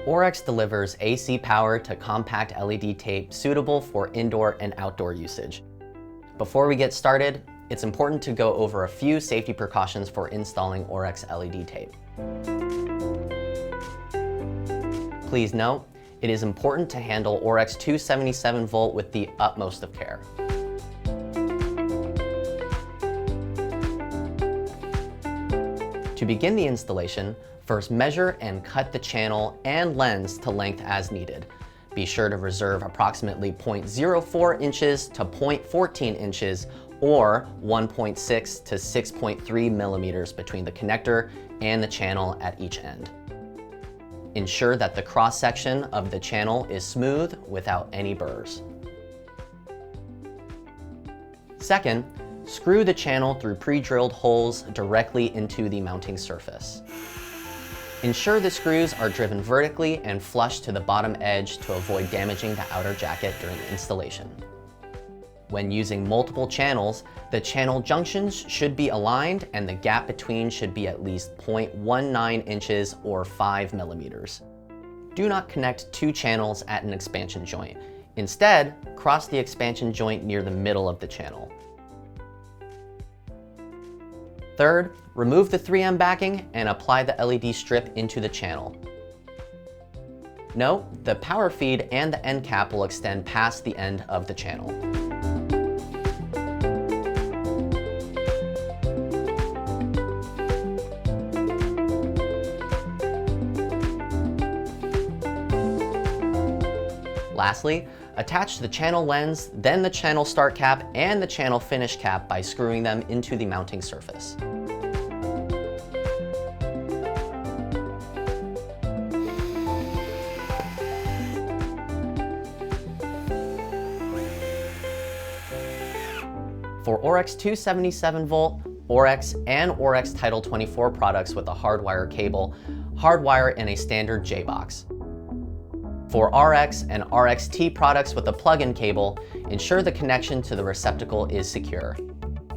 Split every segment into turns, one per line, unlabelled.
Aurex delivers AC power to compact LED tape suitable for indoor and outdoor usage. Before we get started, it's important to go over a few safety precautions for installing Aurex LED tape. Please note, it is important to handle Aurex 277 volt with the utmost of care. To begin the installation, first measure and cut the channel and lens to length as needed. Be sure to reserve approximately 0.04 inches to 0.14 inches or 1.6 to 6.3 millimeters between the connector and the channel at each end. Ensure that the cross-section of the channel is smooth without any burrs. Second, screw the channel through pre-drilled holes directly into the mounting surface. Ensure the screws are driven vertically and flush to the bottom edge to avoid damaging the outer jacket during installation. When using multiple channels, the channel junctions should be aligned and the gap between should be at least 0.19 inches or 5 millimeters. Do not connect two channels at an expansion joint. Instead, cross the expansion joint near the middle of the channel. Third, remove the 3M backing and apply the LED strip into the channel. Note, the power feed and the end cap will extend past the end of the channel. Lastly, attach the channel lens, then the channel start cap and the channel finish cap by screwing them into the mounting surface. For Aurex 277 volt, Aurex and Aurex Title 24 products with a hardwire cable, hardwire in a standard J-box. For RX and RXT products with a plug-in cable, ensure the connection to the receptacle is secure.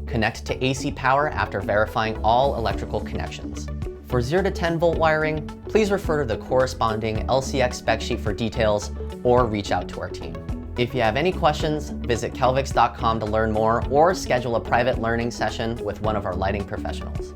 Connect to AC power after verifying all electrical connections. For 0 to 10 volt wiring, please refer to the corresponding LCX spec sheet for details or reach out to our team. If you have any questions, visit kelvix.com to learn more or schedule a private learning session with one of our lighting professionals.